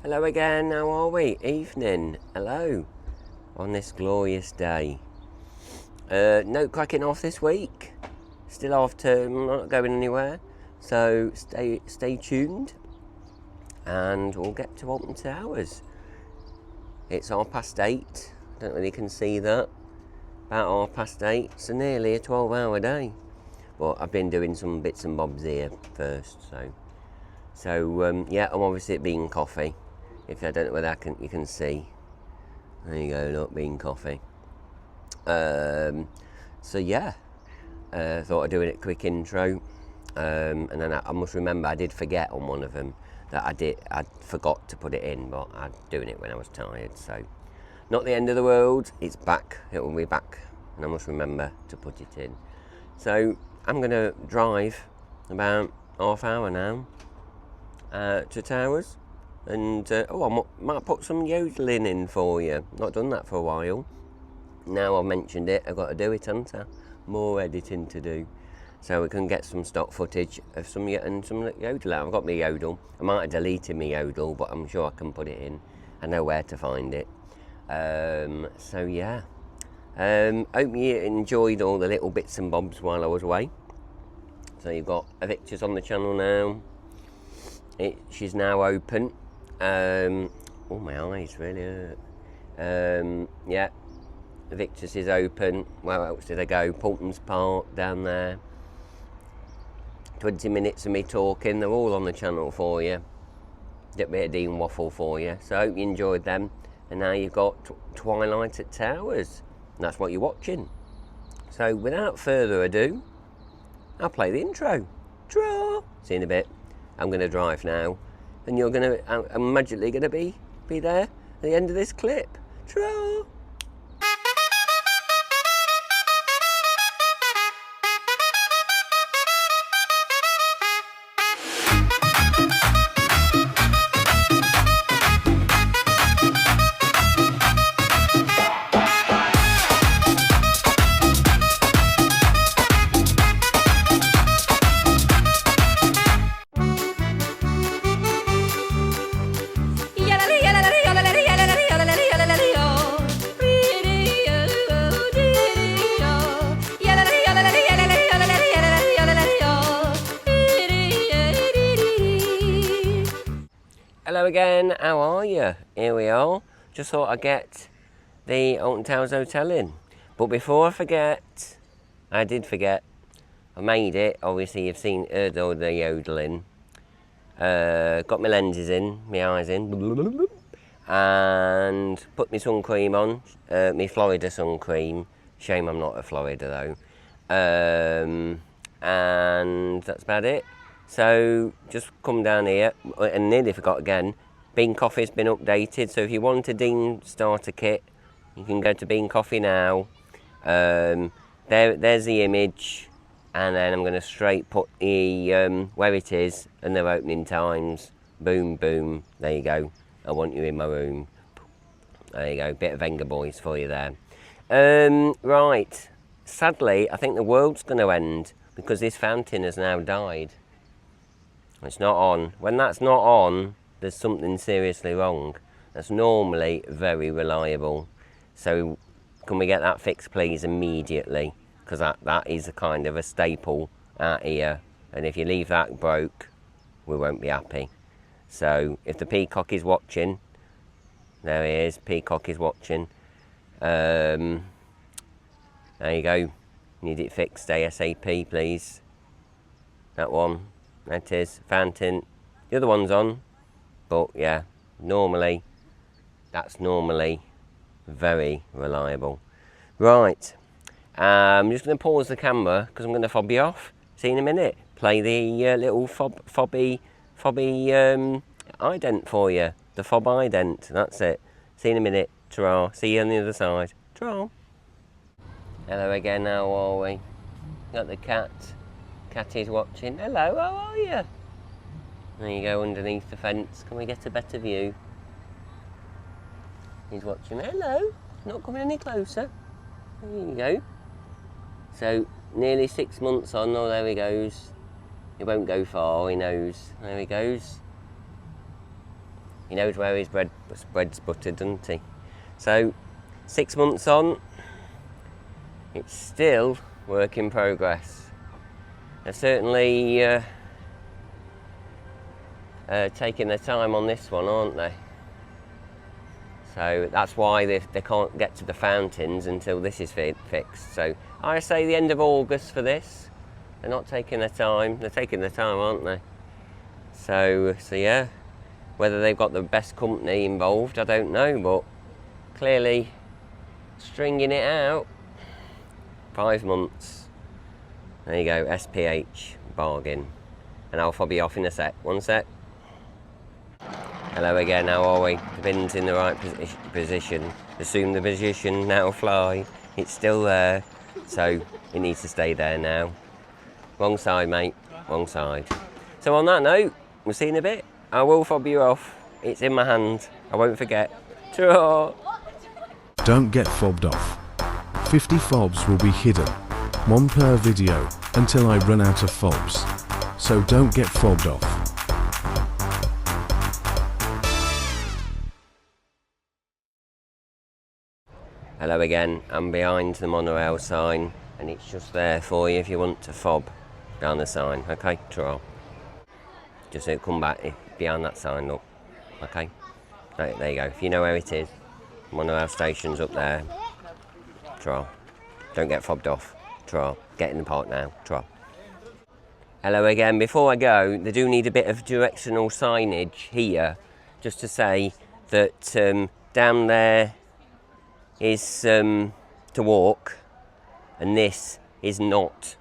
Hello again, how are we? Evening, hello, on this glorious day. No cracking off this week, still half term, not going anywhere, so stay tuned and we'll get to Alton Towers. It's 8:30, don't really can see that, about 8:30, so nearly a 12-hour day. But I've been doing some bits and bobs here first, so yeah, I'm obviously at Bean Coffee. If I don't know whether you can see. There you go, look, Bean Coffee. So yeah, thought I'd do a quick intro. And then I must remember I did forget on one of them that I forgot to put it in, but I'm doing it when I was tired. So not the end of the world, it's back, it will be back. And I must remember to put it in. So I'm gonna drive about half hour now to Towers. And I might put some yodeling in for you. Not done that for a while. Now I've mentioned it, I've got to do it, haven't I? More editing to do. So we can get some stock footage of some yodel. I've got my yodel. I might have deleted my yodel, but I'm sure I can put it in. I know where to find it. So yeah. Hope you enjoyed all the little bits and bobs while I was away. So you've got Victor's on the channel now. She's now open. Oh, my eyes really hurt. Yeah, Victor's is open. Where else did I go? Poulton's Park down there. 20 minutes of me talking. They're all on the channel for you. Did a bit of Dean waffle for you. So I hope you enjoyed them. And now you've got Twilight at Towers. And that's what you're watching. So without further ado, I'll play the intro. Draw. See you in a bit. I'm going to drive now. And I'm magically going to be there at the end of this clip. Ta-ra! Hello again, how are you? Here we are. Just thought I'd get the Alton Towers Hotel in. But before I forget, I did forget. I made it. Obviously you've heard all the yodeling. Got my lenses in, my eyes in. And put my sun cream on, my Florida sun cream. Shame I'm not a Florida though. And that's about it. So just come down here, and nearly forgot again, Bean Coffee's been updated, so if you want a Dean starter kit, you can go to Bean Coffee now. There's the image, and then I'm going to straight put the where it is and their opening times. Boom, boom, there you go. I want you in my room. There you go, bit of Venga Boys for you there. Right, sadly, I think the world's going to end because this fountain has now died. It's not on. When that's not on, there's something seriously wrong. That's normally very reliable. So can we get that fixed, please, immediately? Because that is a kind of a staple out here. And if you leave that broke, we won't be happy. So if the peacock is watching, there he is, peacock is watching. There you go. Need it fixed ASAP, please. That one. That is, fountain. The other one's on, but yeah, that's normally very reliable. Right, I'm just going to pause the camera because I'm going to fob you off. See you in a minute. Play the little fobby ident for you. The fob ident, that's it. See you in a minute. Ta-ra. See you on the other side. Ta-ra. Hello again, how are we? Got the cat. Catty's watching. Hello, how are you? There you go, underneath the fence. Can we get a better view? He's watching. Hello. Not coming any closer. There you go. So, nearly 6 months on. Oh, there he goes. He won't go far, he knows. There he goes. He knows where his bread's buttered, doesn't he? So 6 months on, it's still work in progress. They're certainly taking their time on this one, aren't they? So that's why they can't get to the fountains until this is fixed. So I say the end of August for this. They're not taking their time. They're taking their time, aren't they? So yeah, whether they've got the best company involved, I don't know, but clearly stringing it out. 5 months. There you go, SPH, bargain. And I'll be off in a sec. One sec. Hello again, how are we? The bin's in the right position. Assume the position, now fly. It's still there, so it needs to stay there now. Wrong side, mate, wrong side. So on that note, we'll see you in a bit. I will fob you off. It's in my hand, I won't forget. Ta-ra! Don't get fobbed off. 50 fobs will be hidden, 1 per video, until I run out of fobs. So don't get fobbed off. Hello again, I'm behind the monorail sign and it's just there for you if you want to fob down the sign, okay? Ta-ra. Just come back behind that sign, look, okay? Right, there you go, if you know where it is, monorail station's up there. Ta-ra. Don't get fobbed off. Ta-ra. Get in the park now. Ta-ra. Hello again, before I go, they do need a bit of directional signage here, just to say that down there is to walk, and this is not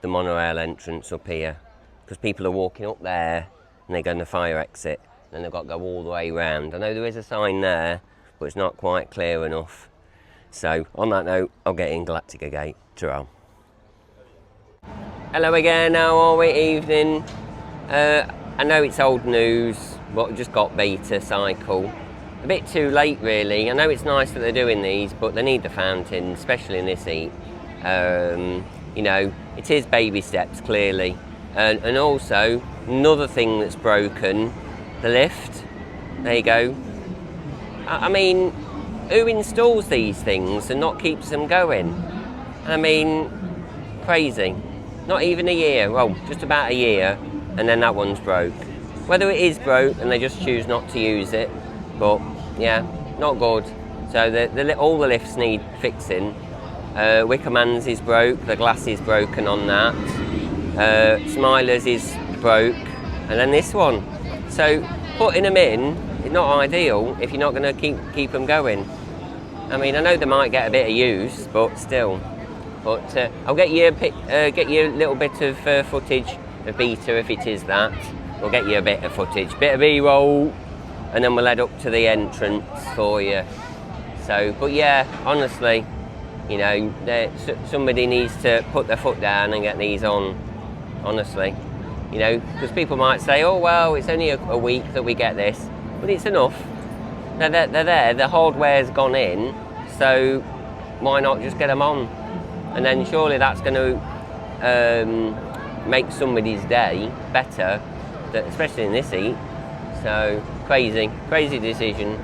the monorail entrance up here, because people are walking up there and they're going to fire exit, and they've got to go all the way round. I know there is a sign there, but it's not quite clear enough. So on that note, I'll get in Galactica Gate. Ta-ra. Hello again, how are we? Evening. I know it's old news, but just got beta cycle. A bit too late really. I know it's nice that they're doing these, but they need the fountains, especially in this heat. You know, it is baby steps clearly. And also, another thing that's broken, the lift. There you go. I mean, who installs these things and not keeps them going? I mean, crazy. Not even a year, well, just about a year, and then that one's broke. Whether it is broke and they just choose not to use it, but yeah, not good. So all the lifts need fixing. Wickerman's is broke, the glass is broken on that. Smiler's is broke, and then this one. So putting them in is not ideal if you're not going to keep them going. I mean, I know they might get a bit of use, but still. But I'll get you a little bit of footage of beta if it is that. We'll get you a bit of footage, bit of B-roll, and then we'll head up to the entrance for you. So, but yeah, honestly, you know, somebody needs to put their foot down and get these on. Honestly, you know, because people might say, oh well, it's only a week that we get this, but it's enough. They're there, the hardware's gone in, so why not just get them on? And then surely that's going to make somebody's day better, especially in this heat. So crazy decision.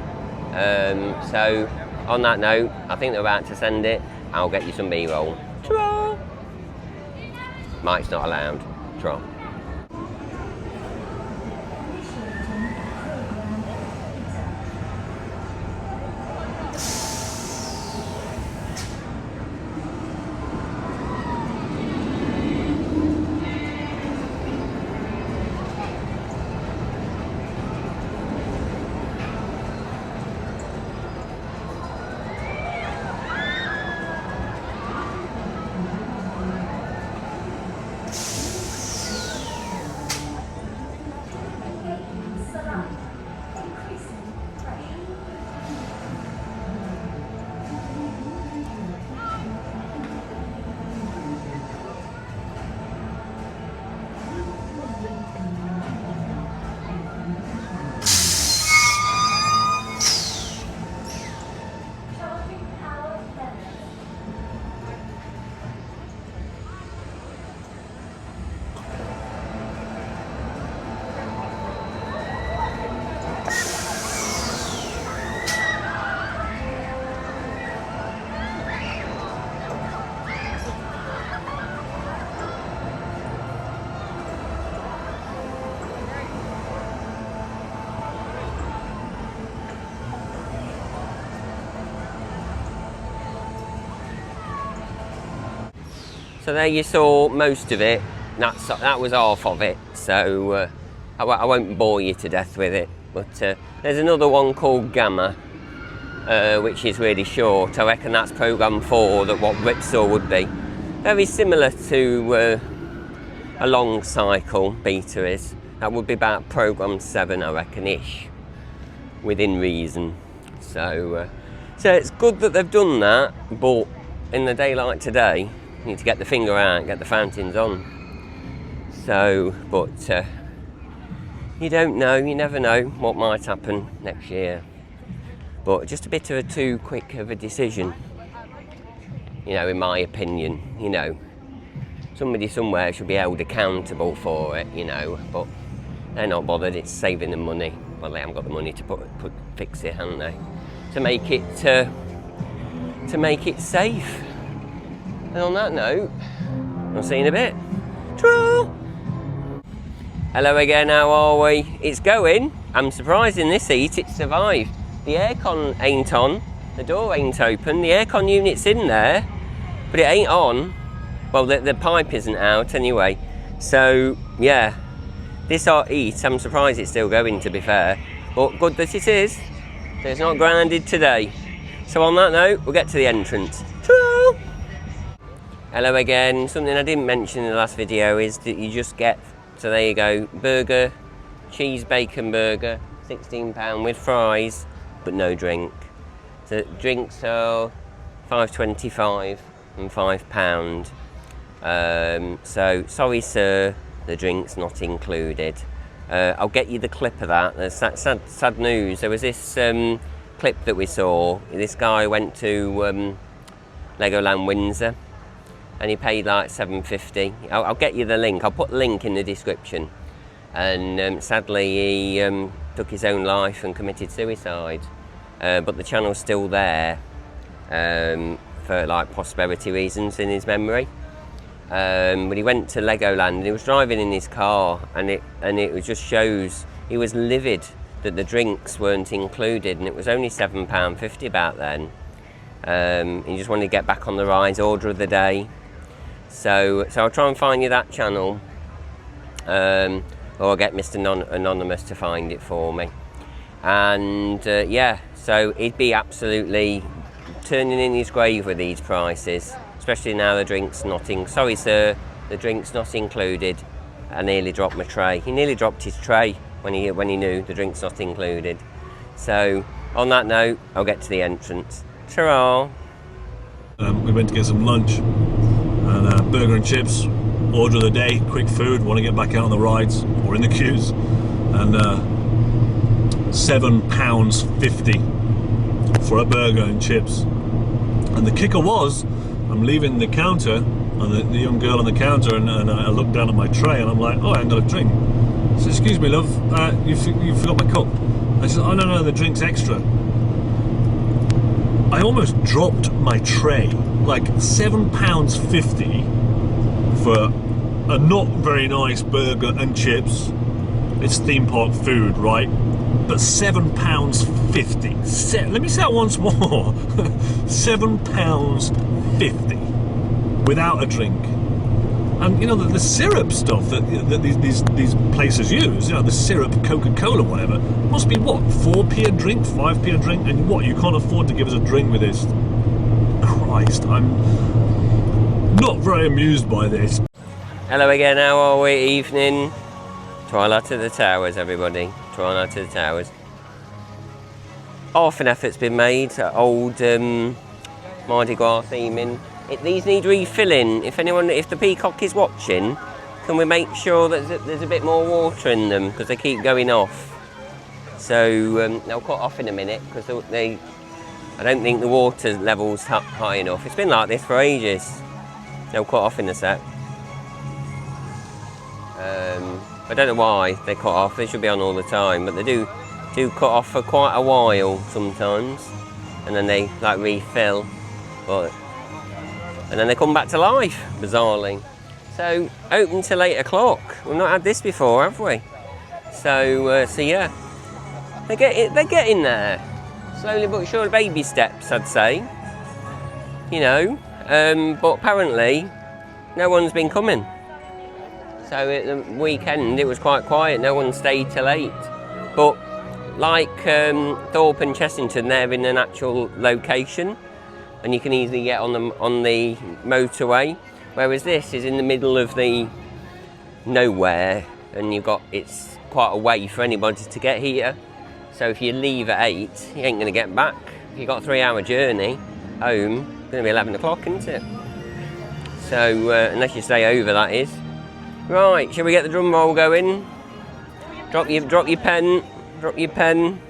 So on that note, I think they're about to send it. I'll get you some B-roll. Ta-ra! Mike's not allowed. Ta-ra. So there you saw most of it. That was half of it, so I won't bore you to death with it. But there's another one called Gamma, which is really short. I reckon that's programme 4, that what Ripsaw would be. Very similar to a long cycle beta is. That would be about programme 7, I reckon-ish, within reason. So it's good that they've done that, but in the day like today, you need to get the finger out, get the fountains on. So, but you don't know, you never know what might happen next year. But just a bit of a too quick of a decision, you know, in my opinion. You know, somebody somewhere should be held accountable for it, you know, but they're not bothered. It's saving them money. Well, they haven't got the money to fix it, haven't they? To make it safe. And on that note, I'll see you in a bit. Ta-ra! Hello again, how are we? It's going. I'm surprised in this heat it survived. The aircon ain't on, the door ain't open, the aircon unit's in there, but it ain't on. Well, the pipe isn't out anyway. So, yeah, this hot heat, I'm surprised it's still going, to be fair. But good that it is. So it's not grounded today. So on that note, we'll get to the entrance. Ta-ra! Hello again. Something I didn't mention in the last video is that you just get, so there you go, burger, cheese bacon burger, £16 with fries, but no drink. So drinks are £5.25 and £5. So sorry sir, the drink's not included. I'll get you the clip of that. There's sad news. There was this clip that we saw. This guy went to Legoland Windsor and he paid like $7.50. I'll get you the link. I'll put the link in the description. And sadly he took his own life and committed suicide. But the channel's still there for like prosperity reasons in his memory. But he went to Legoland and he was driving in his car, and it just shows he was livid that the drinks weren't included, and it was only £7.50 back then. He just wanted to get back on the rides, order of the day. So I'll try and find you that channel, or I'll get Mr. Anonymous to find it for me. And yeah, so he'd be absolutely turning in his grave with these prices. Especially now the drink's not in. Sorry sir, the drink's not included. I nearly dropped my tray. He nearly dropped his tray when he knew the drink's not included. So on that note, I'll get to the entrance. Ta-ra! We went to get some lunch and burger and chips. Order of the day, quick food. Want to get back out on the rides or in the queues, and £7.50 for a burger and chips. And the kicker was, I'm leaving the counter, and the young girl on the counter, and I look down at my tray, and I'm like, oh, I haven't got a drink. I said, excuse me, love, you forgot my cup. I said, oh, no, the drink's extra. I almost dropped my tray, like £7.50 for a not very nice burger and chips. It's theme park food, right? But £7.50. Let me say it once more. £7.50 without a drink. And you know the syrup stuff that these places use, you know, the syrup, Coca-Cola, whatever, must be what, 4p a drink, 5p a drink, and what, you can't afford to give us a drink with this? Christ, I'm not very amused by this. Hello again, how are we? Evening. Twilight of the Towers, everybody. Twilight of the Towers. Half an effort's been made. Old Mardi Gras theming. These need refilling. If the Peacock is watching, can we make sure that there's a bit more water in them, because they keep going off. So they'll cut off in a minute, because I don't think the water level's high enough. It's been like this for ages. They'll cut off in a sec. I don't know why they cut off. They should be on all the time, but they do cut off for quite a while sometimes, and then they like refill, and then they come back to life, bizarrely. So open till 8 o'clock. We've not had this before, have we? So yeah, they're getting there, slowly but surely, baby steps, I'd say. You know, but apparently no one's been coming. So at the weekend it was quite quiet, no one stayed till 8. But like Thorpe and Chessington, they're in an actual location and you can easily get on the motorway, whereas this is in the middle of the nowhere and it's quite a way for anybody to get here. So if you leave at 8, you ain't going to get back. If you've got a 3-hour journey home, it's going to be 11 o'clock, isn't it? So unless you stay over, that is. Right, shall we get the drum roll going? Drop your pen. Drop your pen.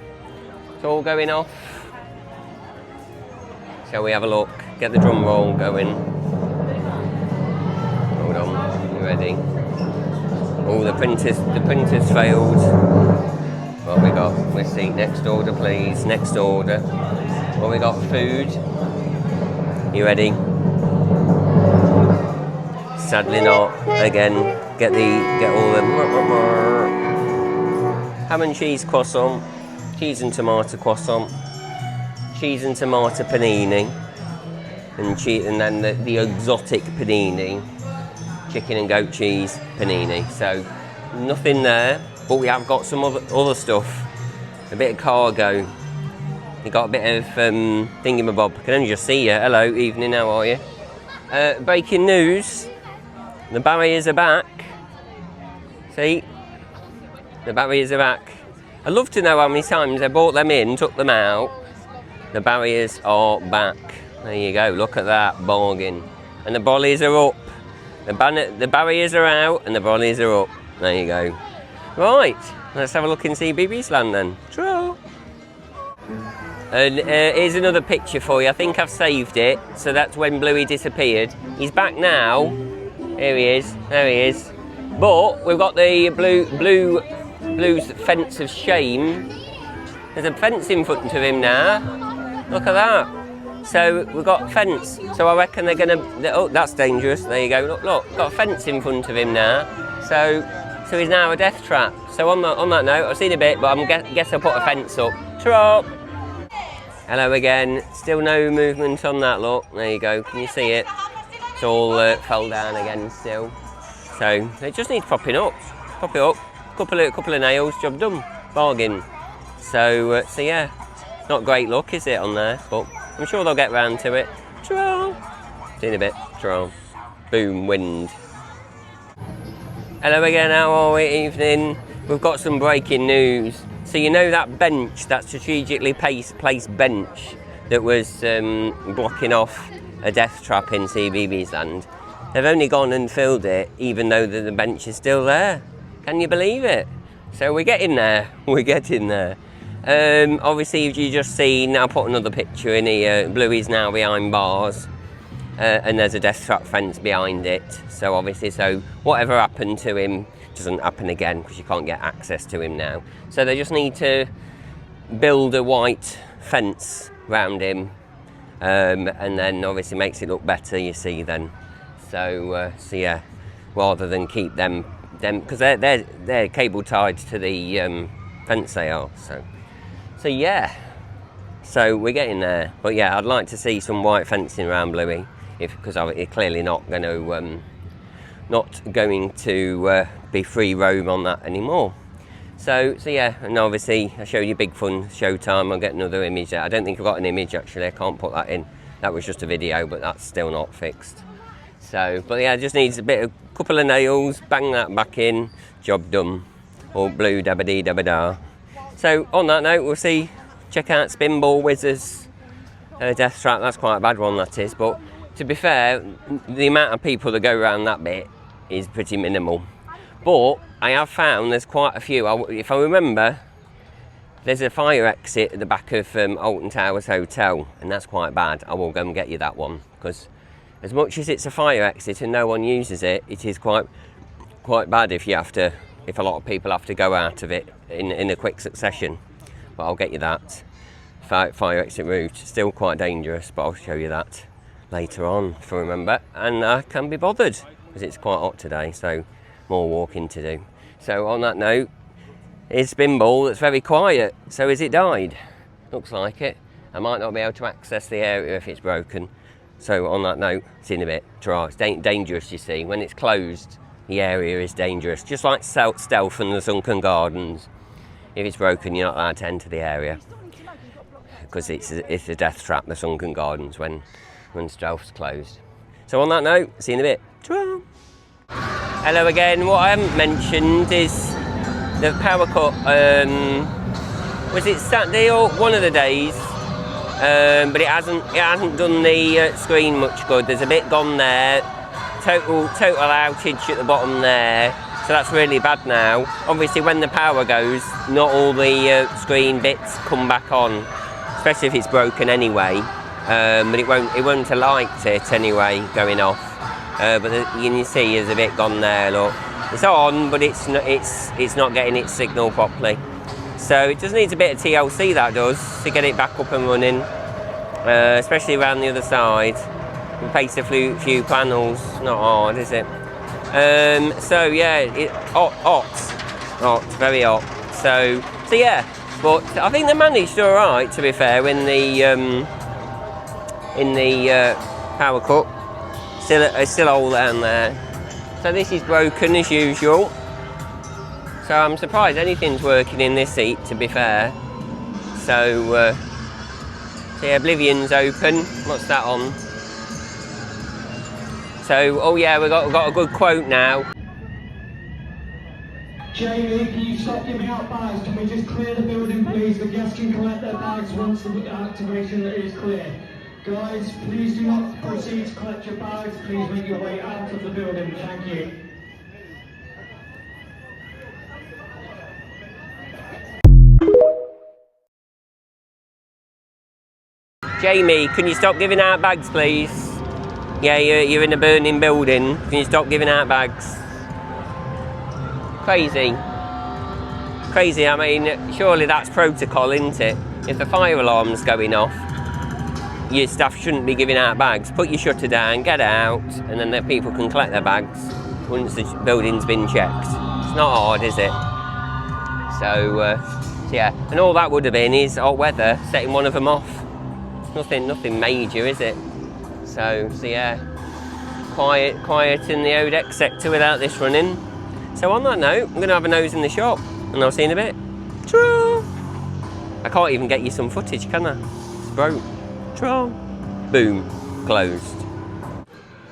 It's all going off. Shall we have a look? Get the drum roll going. Hold on, you ready? Oh, the printer's failed. What we got? Let's see. Next order, please. Next order. What we got? Food. You ready? Sadly not. Again, get all the ham and cheese croissant, cheese and tomato croissant, cheese and tomato panini, and then the exotic panini, chicken and goat cheese panini. So nothing there, but we have got some other stuff. A bit of cargo. You got a bit of thingamabob. I can only just see you. Hello, evening. How are you? Breaking news. The barriers are back. See? The barriers are back. I'd love to know how many times I brought them in, took them out. The barriers are back. There you go, look at that, bargain. And the bollies are up. The barriers are out and the bollies are up. There you go. Right, let's have a look in CBeebies land then. True. And here's another picture for you. I think I've saved it. So that's when Bluey disappeared. He's back now. Here he is. There he is. But we've got the Blue's fence of shame. There's a fence in front of him now. Look at that. So we've got a fence. So I reckon they're going to... Oh, that's dangerous. There you go. Look. Got a fence in front of him now. So he's now a death trap. So on that note, I've seen a bit, but I guess I'll put a fence up. Trap. Hello again. Still no movement on that, look. There you go. Can you see it? It's all fell down again still. So it just needs propping up. Prop it up. Couple of nails, job done. Bargain. So yeah, not great luck, is it, on there? But I'm sure they'll get round to it. Ta-ra! See you in a bit. Ta-ra. Boom, wind. Hello again, how are we? Evening. We've got some breaking news. So you know that bench, that strategically placed bench that was blocking off a death trap in CBeebies land? They've only gone and filled it, even though the bench is still there. Can you believe it? So we're getting there. We're getting there. Obviously, as you just seen, I'll put another picture in here. Bluey's now behind bars, and there's a death trap fence behind it. So obviously, whatever happened to him doesn't happen again because you can't get access to him now. So they just need to build a white fence round him, and then obviously makes it look better. You see then. So yeah, rather than keep them because they're cable tied to the fence they are. So yeah, so we're getting there. But yeah, I'd like to see some white fencing around Bluey, because it's clearly not going to be free roam on that anymore. So yeah, and obviously I showed you Big Fun Showtime. I'll get another image there. I don't think I've got an image actually. I can't put that in. That was just a video, but that's still not fixed. So, but yeah, it just needs a couple of nails, bang that back in, job done. Or blue dabba-dee dabba-da. So on that note, we'll see, check out Spinball Wizards Death Trap. That's quite a bad one, that is. But to be fair, the amount of people that go around that bit is pretty minimal. But I have found there's quite a few. If I remember, there's a fire exit at the back of Alton Towers Hotel, and that's quite bad. I will go and get you that one, because as much as it's a fire exit and no one uses it, it is quite bad if a lot of people have to go out of it in a quick succession. But I'll get you that fire exit route. Still quite dangerous, but I'll show you that later on if I remember. And I can be bothered because it's quite hot today, so more walking to do. So on that note, it's Spinball that's very quiet. So has it died? Looks like it. I might not be able to access the area if it's broken. So on that note, see you in a bit. It's dangerous, you see. When it's closed, the area is dangerous. Just like Stealth and the Sunken Gardens. If it's broken, you're not allowed to enter the area. Because it's a death trap, the Sunken Gardens, when Stealth's closed. So on that note, see you in a bit. Ta-ra. Hello again. What I haven't mentioned is the power cut. Was it Saturday or one of the days? But it hasn't done the screen much good. There's a bit gone there. Total outage at the bottom there. So that's really bad now. Obviously, when the power goes, not all the screen bits come back on, especially if it's broken anyway. But it won't have liked it anyway going off. But you can see there's a bit gone there. Look, it's on, but it's not getting its signal properly. So it does need a bit of TLC, that does, to get it back up and running, especially around the other side. Replace a few panels, not hard, is it? So yeah, hot, very hot. So yeah, but I think they managed all right, to be fair, in the power cut. Still all down there. So this is broken as usual. So I'm surprised anything's working in this seat, to be fair. So yeah, Oblivion's open. What's that on? So, oh yeah, we've got a good quote now. Jamie, can you stop giving out bags? Can we just clear the building, please? The guests can collect their bags once the activation is clear. Guys, please do not proceed to collect your bags. Please make your way out of the building. Thank you. Jamie, can you stop giving out bags, please? Yeah, you're in a burning building. Can you stop giving out bags? Crazy. Crazy, I mean, surely that's protocol, isn't it? If the fire alarm's going off, your staff shouldn't be giving out bags. Put your shutter down, get out, and then the people can collect their bags once the building's been checked. It's not hard, is it? So yeah, and all that would have been is hot weather setting one of them off. Nothing major, is it? So yeah, quiet in the Odex sector without this running. So on that note, I'm going to have a nose in the shop, and I'll see you in a bit. Ta-ra! I can't even get you some footage, can I? It's broke. Ta-ra! Boom. Closed.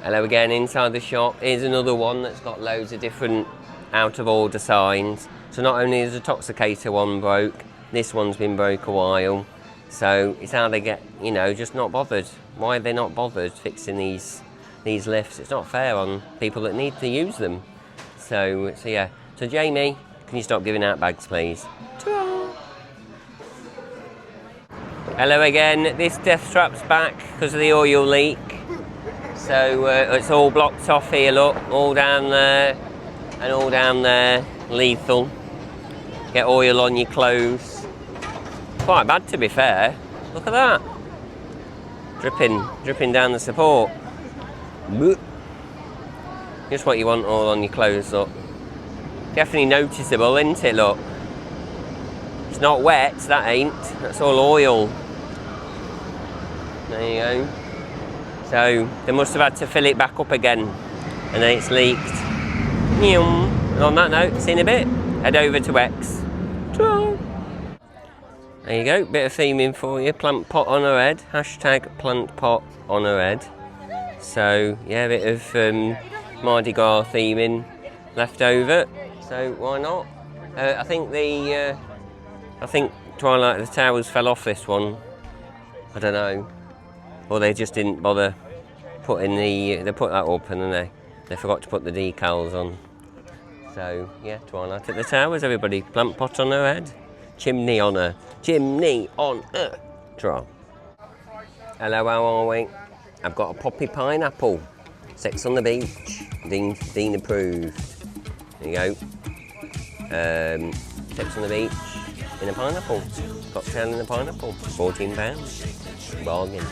Hello again, inside the shop. Here's another one that's got loads of different out of order signs. So not only is the Toxicator one broke, this one's been broke a while. So it's how they get, just not bothered. Why are they not bothered fixing these lifts? It's not fair on people that need to use them. So yeah. So Jamie, can you stop giving out bags, please? Ta-ra! Hello again. This death trap's back because of the oil leak. So it's all blocked off here, look. All down there and all down there. Lethal. Get oil on your clothes. Quite bad, to be fair. Look at that. Dripping down the support. Just what you want all on your clothes, look. Definitely noticeable, isn't it, look? It's not wet, that ain't. That's all oil. There you go. So they must have had to fill it back up again, and then it's leaked. And on that note, see you in a bit. Head over to X. Ta-ra! There you go, bit of theming for you. Plant pot on her head. Hashtag plant pot on her head. So yeah, a bit of Mardi Gras theming left over. So why not? I think Twilight of the Towers fell off this one. I don't know. Or they just didn't bother putting they put that up and then they forgot to put the decals on. So yeah, Twilight at the Towers, everybody. Plant pot on her head. Chimney on her. Chimney on her. Draw. Hello, how are we? I've got a poppy pineapple. Sex on the beach. Dean approved. There you go. Sex on the beach in a pineapple. Cocktail in a pineapple. £14. Bargain.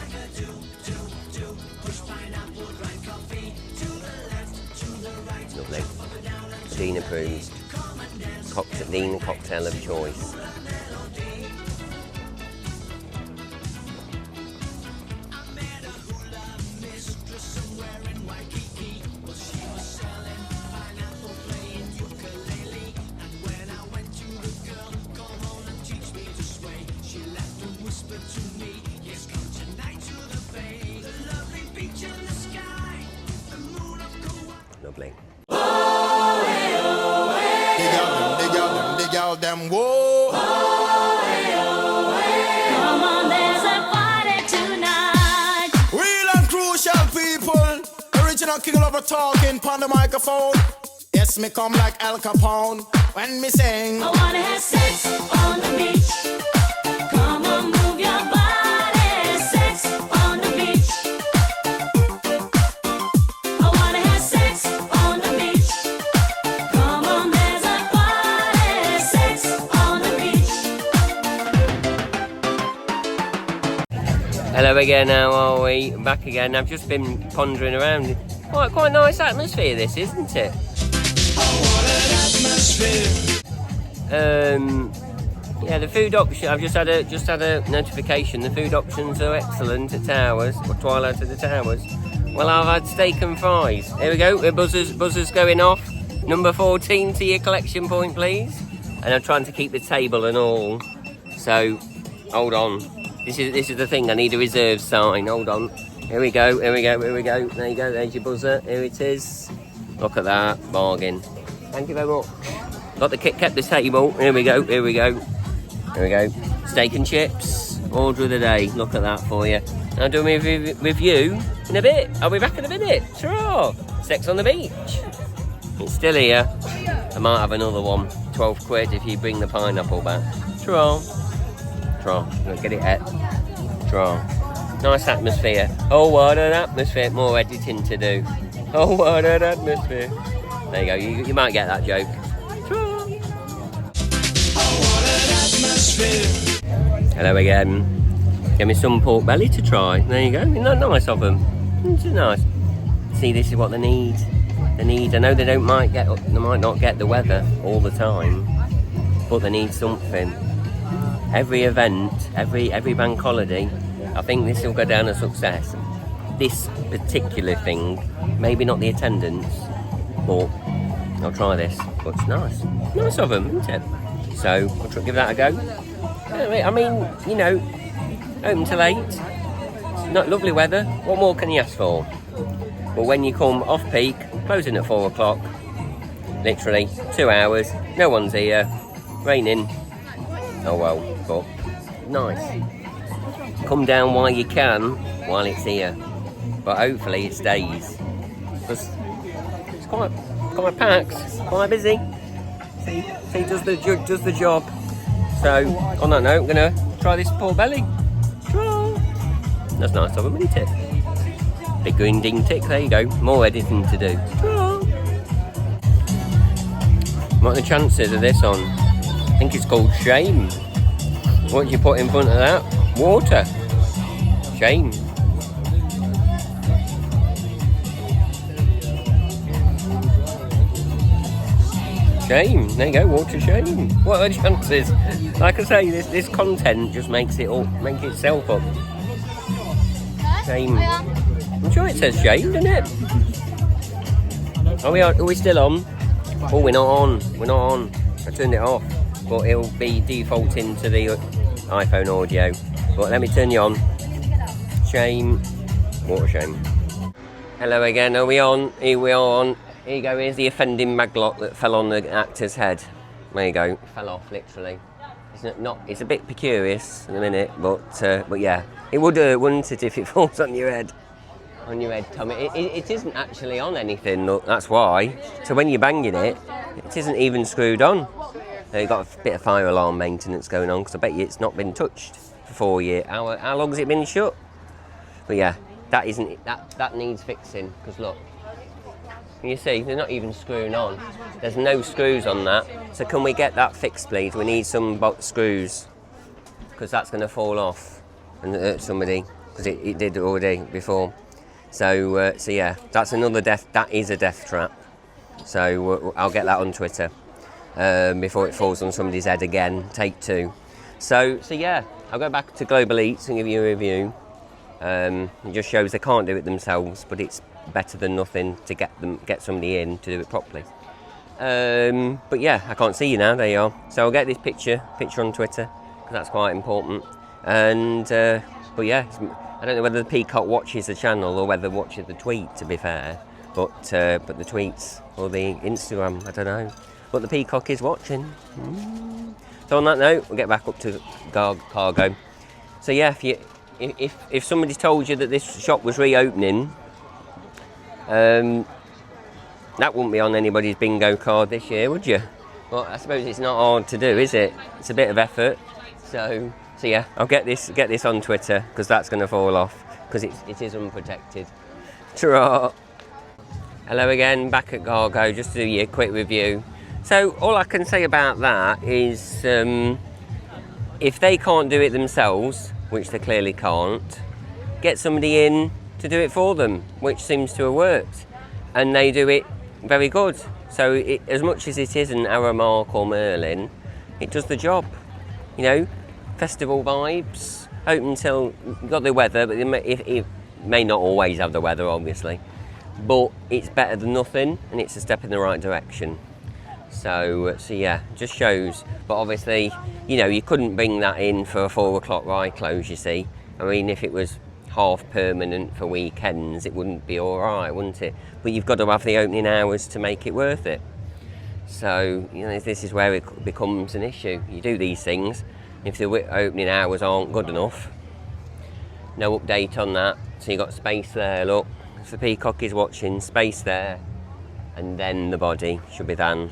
Lovely. Dean approved. Dean cocktail of choice. Lovely. The girl them, whoa. Come on, there's a party tonight. Real and crucial people. Original king lover talking on the microphone. Yes, me come like Al Capone when me sing. I wanna have sex on the beach. Come on, move your body. Sex on the beach. I wanna have sex on the beach. Come on, there's a party. Sex on the beach. Hello again, how are we? Back again. I've just been pondering around. Quite nice atmosphere this, isn't it? Yeah, the food option. I've just had a notification. The food options are excellent at Towers, or Twilight at the Towers. Well, I've had steak and fries. Here we go. The buzzer's going off. Number 14 to your collection point, please. And I'm trying to keep the table and all. So, hold on. This is the thing. I need a reserve sign. Hold on. Here we go. There you go. There's your buzzer. Here it is. Look at that bargain. Thank you very much. Kept the table. Here we go. Steak and chips. Order of the day. Look at that for you. I'll do my review in a bit. I'll be back in a minute. Sure. Sex on the beach. It's still here. I might have another one. 12 quid if you bring the pineapple back. Sure. Get it at. Sure. Nice atmosphere. Oh, what an atmosphere. More editing to do. Oh, what an atmosphere. There you go. You might get that joke. Hello again. Give me some pork belly to try. There you go. Isn't that nice of them? It's nice. See, this is what they need. I know they might not get the weather all the time, but they need something. Every event, every bank holiday, I think this will go down a success. This particular thing, maybe not the attendance, but I'll try this. But it's nice. Nice of them, isn't it? So, I'll give that a go. I mean, you know, open till 8. It's not lovely weather. What more can you ask for? But when you come off peak, closing at 4 o'clock, literally 2 hours, no one's here, raining. Oh well, but nice. Come down while you can, while it's here. But hopefully it stays. Because it's quite packed, quite busy. See, does the job. So, on that note, I'm going to try this pork belly. Try. That's nice of them, isn't it? Big green ding tick, there you go. More editing to do. Try. What are the chances of this on? I think it's called shame. What do you put in front of that? Water. Shame. Shame. There you go, water shame. What are the chances? Like I say, this content just make itself up. Shame. I'm sure it says shame, doesn't it? Are we still on? Oh, we're not on. I turned it off, but it'll be defaulting to the iPhone audio. But let me turn you on. Shame. Water shame. Hello again. Are we on? Here we are on. Here you go, here's the offending maglock that fell on the actor's head. There you go, it fell off, literally. It's a bit precarious in a minute, but yeah. It would hurt, wouldn't it, if it falls on your head. On your head, Tommy. It isn't actually on anything, look, that's why. So when you're banging it, it isn't even screwed on. You've got a bit of fire alarm maintenance going on, because I bet you it's not been touched for 4 years. How long has it been shut? But yeah, that needs fixing, because look. You see, they're not even screwing on. There's no screws on that. So can we get that fixed, please? We need some screws, because that's going to fall off and hurt somebody, because it did already before. So yeah, that's another death. That is a death trap. So I'll get that on Twitter before it falls on somebody's head again. Take 2. So yeah, I'll go back to Global Eats and give you a review. It just shows they can't do it themselves, but it's better than nothing to get somebody in to do it properly. But yeah, I can't see you now. There you are. So I'll get this picture on Twitter, because that's quite important. And but yeah, I don't know whether the peacock watches the channel or whether watches the tweet, to be fair, but the tweets or the Instagram, I don't know, but the peacock is watching. So on that note, we'll get back up to cargo. So yeah, if somebody told you that this shop was reopening, that wouldn't be on anybody's bingo card this year, would you? Well, I suppose it's not hard to do, is it? It's a bit of effort. So yeah, I'll get this on Twitter, because that's going to fall off, because it is unprotected. Ta-ra! Hello again, back at Cargo, just to do you a quick review. So all I can say about that is, if they can't do it themselves, which they clearly can't, get somebody in to do it for them, which seems to have worked, and they do it very good. So as much as it isn't Aramark or Merlin, it does the job. You know, festival vibes, open till, got the weather, but it may not always have the weather, obviously, but it's better than nothing, and it's a step in the right direction. So yeah, just shows. But obviously, you know, you couldn't bring that in for a 4 o'clock ride close, you see. I mean, if it was half permanent for weekends, it wouldn't be all right, wouldn't it? But you've got to have the opening hours to make it worth it. So, you know, this is where it becomes an issue. You do these things, if the opening hours aren't good enough, no update on that. So you've got space there, look. If the peacock is watching, space there, and then the body should be then.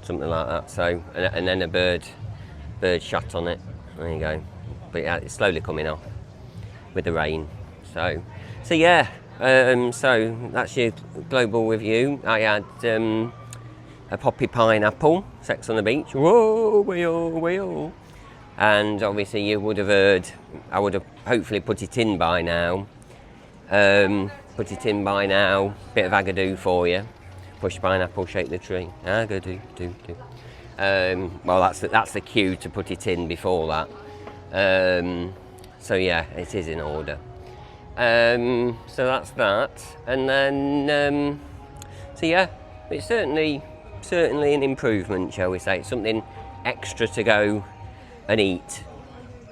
Something like that. So, and then a bird shot on it. There you go. But yeah, it's slowly coming off with the rain. So yeah. So that's your global review. I had a poppy pineapple, Sex on the Beach. Whoa, wheel. And obviously you would have heard, I would have hopefully put it in by now. Bit of agadoo for you. Push pineapple, shake the tree. Agadoo, do. Well, that's the cue to put it in before that. So yeah, it is in order. So that's that. And then, so yeah, it's certainly an improvement, shall we say. It's something extra to go and eat,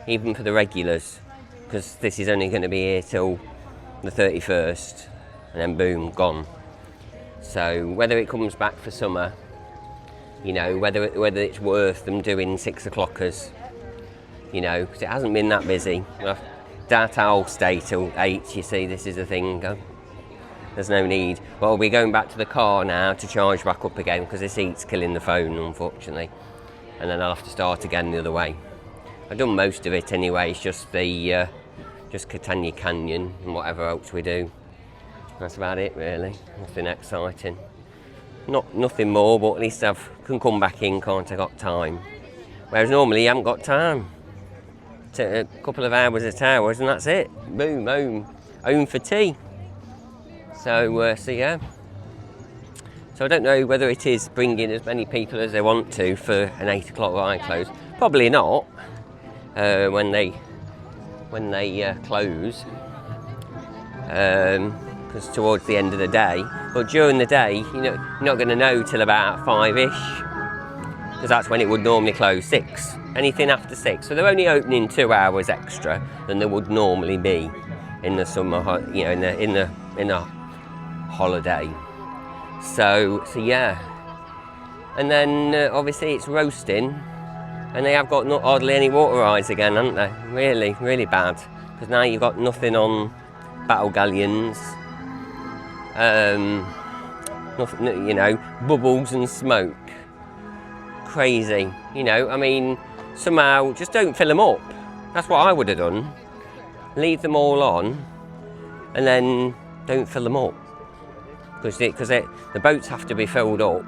even for the regulars, because this is only going to be here till the 31st, and then boom, gone. So whether it comes back for summer, you know, whether it's worth them doing 6 o'clockers, you know, because it hasn't been that busy. That I'll stay till 8, you see, this is the thing. There's no need. Well, we're going back to the car now to charge back up again, because this heat's killing the phone, unfortunately. And then I'll have to start again the other way. I've done most of it anyway, it's just the Catania Canyon and whatever else we do. That's about it, really. Nothing exciting. Nothing more, but at least I can come back in, can't I? Got time. Whereas normally you haven't got time. A couple of hours and that's it. Boom, home for tea. So yeah. So I don't know whether it is bringing as many people as they want to for an 8 o'clock ride close. Probably not. When they close. Because towards the end of the day, but during the day, you know, you're not going to know till about 5ish, because that's when it would normally close, 6. Anything after 6, so they're only opening 2 hours extra than there would normally be in the summer, you know, in the holiday. So yeah, and then obviously it's roasting, and they have got not hardly any water rides again, haven't they? Really bad, because now you've got nothing on battle galleons. Nothing, you know, bubbles and smoke. Crazy, you know. I mean, somehow just don't fill them up. That's what I would have done. Leave them all on, and then don't fill them up, because the boats have to be filled up.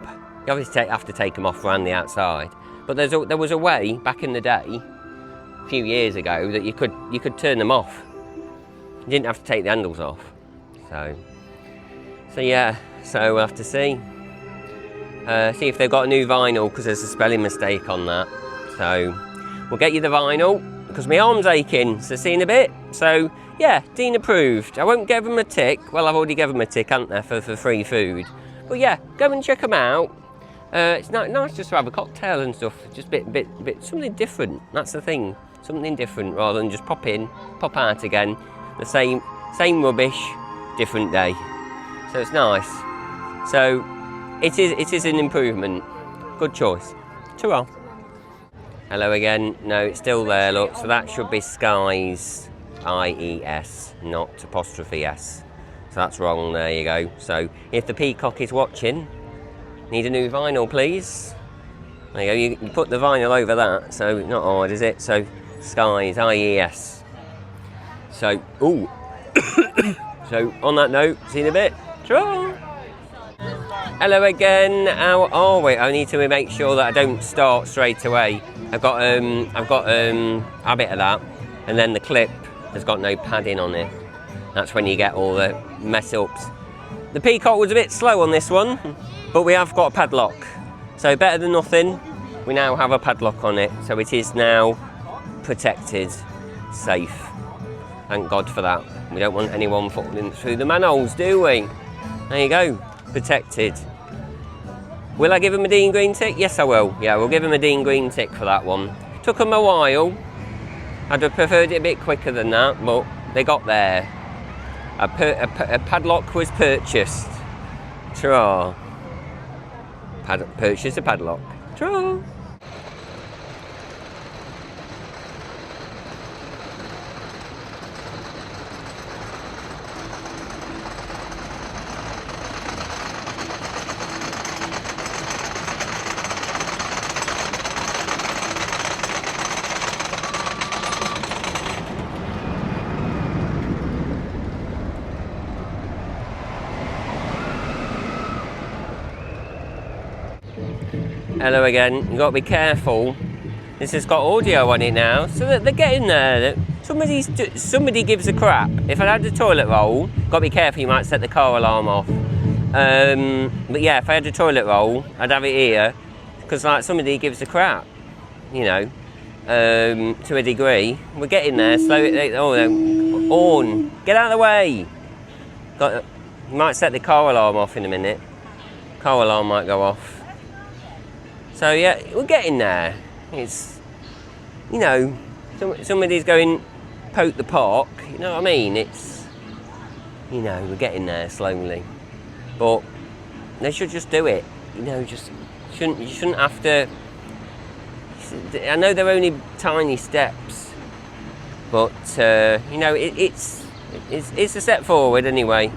You obviously have to take them off around the outside. But there was a way back in the day, a few years ago, that you could turn them off. You didn't have to take the handles off. So yeah, so we'll have to see if they've got a new vinyl, because there's a spelling mistake on that. So we'll get you the vinyl, because my arm's aching, so see you in a bit. So yeah, Dean approved. I won't give them a tick. Well, I've already given them a tick, haven't I, for free food. But yeah, go and check them out. It's nice just to have a cocktail and stuff, just bit something different. That's the thing. something different rather than just pop in, pop out again. The same rubbish, different day. So it's nice. So it is an improvement. Good choice. Ta-ra. Hello again. No, it's still there, look. So that should be Skies, I-E-S, not apostrophe S. So that's wrong, there you go. So if the peacock is watching, need a new vinyl, please. There you go, you put the vinyl over that, so not hard, is it? So Skies, I-E-S. So, ooh. So on that note, see you in a bit. Ta-ra. Hello again. How are we? I need to make sure that I don't start straight away. I've got a bit of that, and then the clip has got no padding on it. That's when you get all the mess ups. The peacock was a bit slow on this one, but we have got a padlock. So better than nothing, we now have a padlock on it. So it is now protected, safe. Thank God for that. We don't want anyone falling through the manholes, do we? There you go, protected. Will I give him a Dean Green tick? Yes, I will. Yeah, we'll give him a Dean Green tick for that one. Took them a while. I'd have preferred it a bit quicker than that, but they got there. A padlock was purchased. Ta-ra. Purchase a padlock. Ta-ra. Hello again. You've got to be careful. This has got audio on it now, so that they're getting there. Somebody gives a crap. If I had the toilet roll, got to be careful. You might set the car alarm off. But yeah, if I had the toilet roll, I'd have it here, because like somebody gives a crap. You know, to a degree. We're getting there. Horn. Get out of the way. You might set the car alarm off in a minute. Car alarm might go off. So yeah, we're getting there. It's, you know, somebody's going poke the park, you know what I mean? It's, you know, we're getting there slowly. But they should just do it, you know, you shouldn't have to. I know they're only tiny steps, but you know, it's a step forward anyway,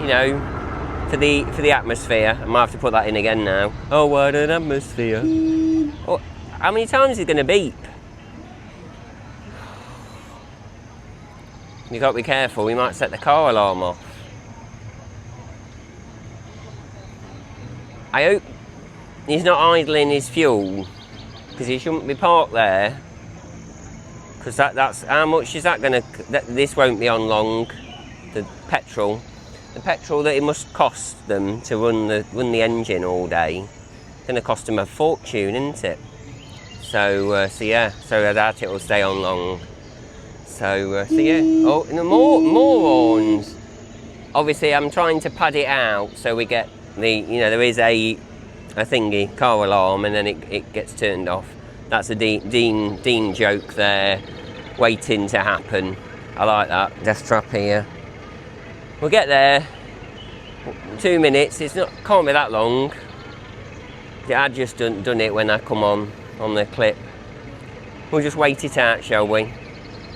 you know. For the atmosphere. I might have to put that in again now. Oh, what an atmosphere. Oh, how many times is it going to beep? You've got to be careful, we might set the car alarm off. I hope he's not idling his fuel, because he shouldn't be parked there. Because that's, how much is that going to, this won't be on long, the petrol. The petrol that it must cost them to run the engine all day, it's going to cost them a fortune, isn't it? So yeah, so I doubt it will stay on long. So yeah, oh, and more horns. Obviously, I'm trying to pad it out so we get the, you know, there is a thingy car alarm, and then it gets turned off. That's a Dean joke there, waiting to happen. I like that. Death trap here. We'll get there. 2 minutes. Can't be that long. I just done it when I come on the clip. We'll just wait it out, shall we?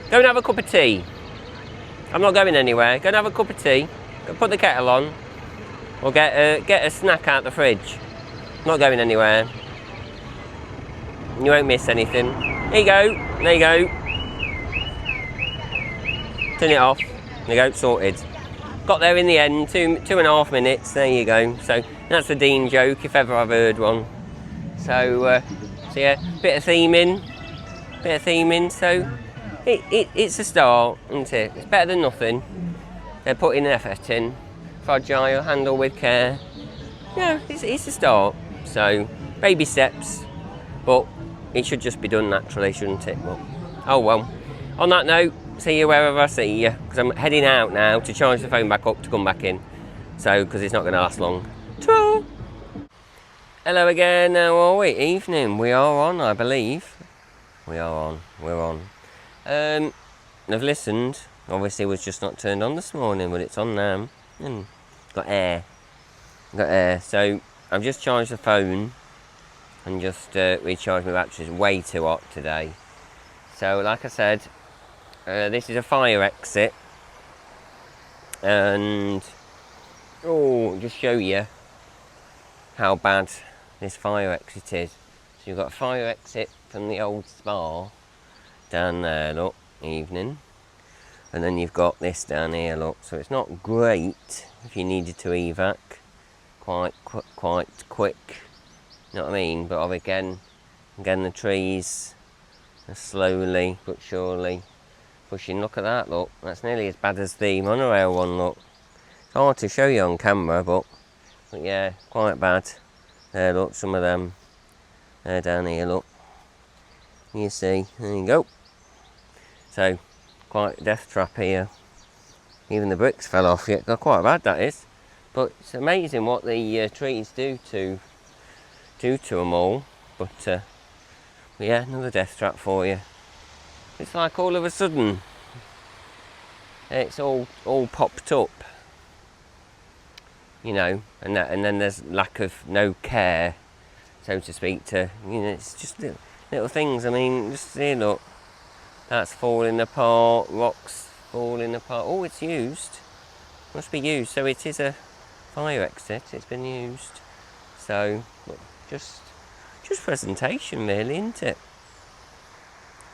Go and have a cup of tea. I'm not going anywhere. Go and have a cup of tea. Go put the kettle on. Or get a snack out the fridge. Not going anywhere. You won't miss anything. There you go. There you go. Turn it off. There you go. Sorted. Got there in the end, 2.5 minutes, there you go. So that's a Dean joke, if ever I've heard one. So yeah, bit of theming, so it's a start, isn't it? It's better than nothing. They're putting effort in, fragile, handle with care. Yeah, it's a start. So, baby steps, but it should just be done naturally, shouldn't it? But, oh well. On that note, see you wherever I see you, because I'm heading out now to charge the phone back up to come back in. So, because it's not going to last long. Ta-ra! Hello again, how are we? Evening, we are on, I believe. we are on. We're on. I've listened. Obviously, it was just not turned on this morning, but it's on now. Got air. So I've just charged the phone and just recharged my batteries. Way too hot today. So, like I said, this is a fire exit, and just show you how bad this fire exit is. So you've got a fire exit from the old spa down there, look, evening, and then you've got this down here, look. So it's not great if you needed to evac quite quick, you know what I mean? But again the trees are slowly but surely pushing. Look at that, look, that's nearly as bad as the monorail one, look. It's hard to show you on camera, but yeah, quite bad. There, look, some of them. They're down here, look. You see, there you go. So, quite a death trap here. Even the bricks fell off. Yeah, quite bad that is. But it's amazing what the trees do to them all. But yeah, another death trap for you. It's like all of a sudden, it's all popped up. You know, and then there's lack of no care, so to speak, to, you know, it's just little things. I mean, just see, look, that's falling apart, rocks falling apart. Oh, it's used, must be used, so it is a fire exit, it's been used. So, look, just presentation really, isn't it?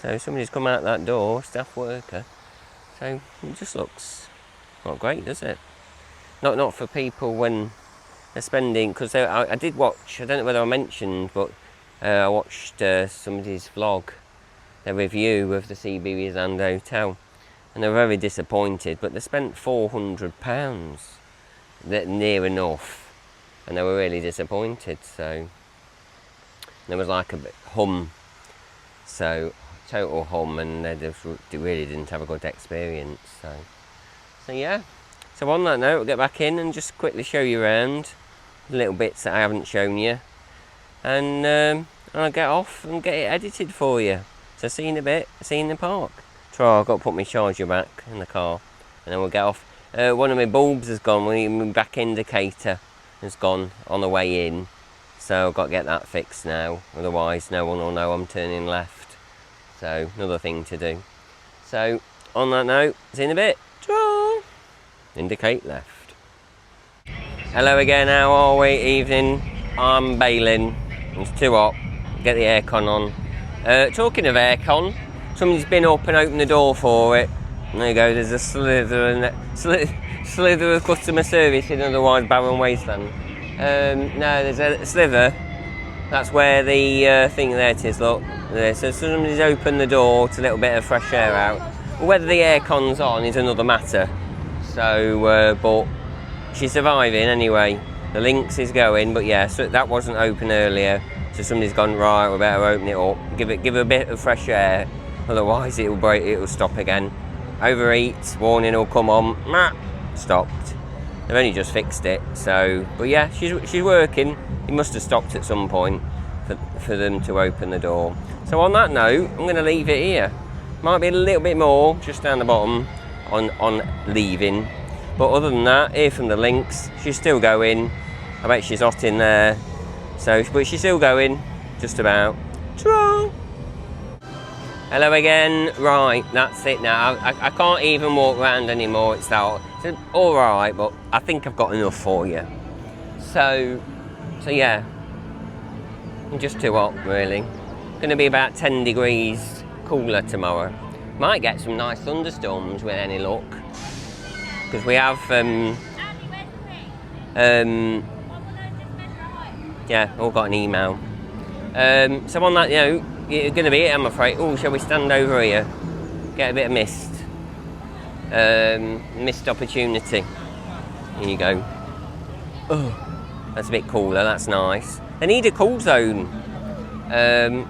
So somebody's come out that door, staff worker, so it just looks not great, does it? Not for people when they're spending, because I did watch, I don't know whether I mentioned, but I watched somebody's vlog, their review of the CB Land Hotel, and they were very disappointed, but they spent £400, near enough, and they were really disappointed. So there was like a bit hum, so total hum, and they really didn't have a good experience. So yeah. So on that note, we'll get back in and just quickly show you around the little bits that I haven't shown you, and I'll get off and get it edited for you. So see you in a bit, see you in the park. I've got to put my charger back in the car, and then we'll get off. One of my bulbs has gone, my back indicator has gone on the way in, so I've got to get that fixed now, otherwise no one will know I'm turning left. So another thing to do. So on that note, see you in a bit. Ta-ra! Indicate left. Hello again, how are we? Evening. I'm bailing. It's too hot. Get the aircon on. Talking of aircon, somebody's been up and opened the door for it. There you go, there's a slither of customer service in otherwise barren wasteland. No, there's a slither. That's where the thing there it is, look. There. So somebody's opened the door to a little bit of fresh air out. Well, whether the aircon's on is another matter. So, but she's surviving anyway. The Lynx is going, but yeah, so that wasn't open earlier. So somebody's gone, right, we better open it up. Give it a bit of fresh air, otherwise it'll break, it'll stop again. Overheat, warning will come on. Stopped. They've only just fixed it. So, but yeah, she's working. It must have stopped at some point for them to open the door. So on that note, I'm going to leave it here. Might be a little bit more just down the bottom on leaving, but other than that, here from the Lynx, she's still going. I bet she's hot in there. So, but she's still going, just about. Ta-ra! Hello again. Right, that's it now. I can't even walk around anymore. It's all right, but I think I've got enough for you. So yeah, just too hot, really. Going to be about 10 degrees cooler tomorrow. Might get some nice thunderstorms with any luck, because we have yeah, all got an email. So on that note, you're going to be it, I'm afraid. Oh, shall we stand over here? Get a bit of mist. Missed opportunity. Here you go. Oh, that's a bit cooler, that's nice. They need a cool zone.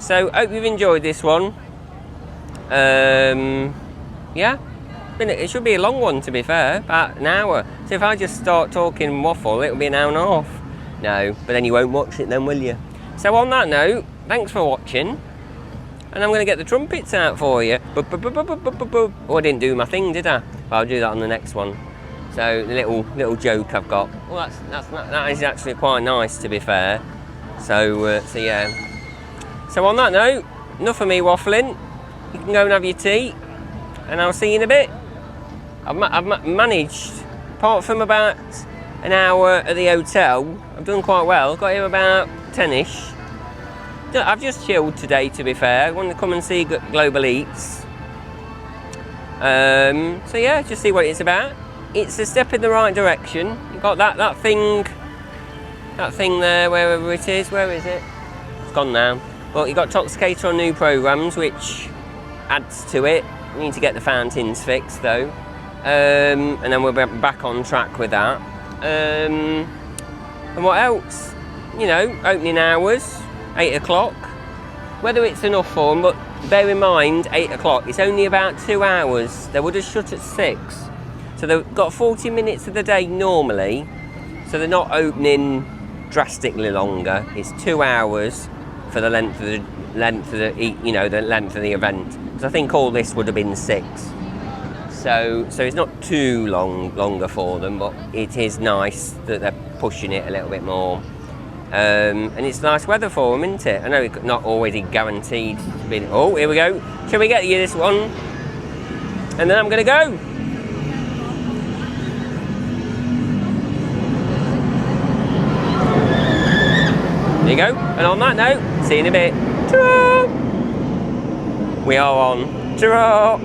So, hope you've enjoyed this one. Yeah, it should be a long one, to be fair, about an hour. So if I just start talking waffle, it'll be an hour and a half. No, but then you won't watch it then, will you? So on that note, thanks for watching. and I'm going to get the trumpets out for you. Oh, I didn't do my thing, did I? Well, I'll do that on the next one. So the little joke I've got. Well, that is actually quite nice, to be fair. So yeah. So on that note, enough of me waffling. You can go and have your tea, and I'll see you in a bit. I've managed, apart from about an hour at the hotel, I've done quite well. Got here about 10ish. I've just chilled today, to be fair. I wanted to come and see Global Eats. So yeah, just see what it's about. It's a step in the right direction. You've got that thing there, wherever it is. Where is it? It's gone now. Well, you've got Toxicator on new programmes, which adds to it. We need to get the fountains fixed, though. And then we'll be back on track with that. And what else? You know, opening hours, 8 o'clock. Whether it's enough for them, but bear in mind, 8 o'clock, it's only about 2 hours. They would have shut at 6. So they've got 40 minutes of the day normally, so they're not opening drastically longer. It's 2 hours for the length of the event. Because I think all this would have been 6. So it's not too longer for them, but it is nice that they're pushing it a little bit more. And it's nice weather for them, isn't it? I know it's not always guaranteed to be. Oh, here we go. Shall we get you this one? And then I'm going to go. There you go. And on that note, see you in a bit. Ta-ra! We are on. Ta-ra!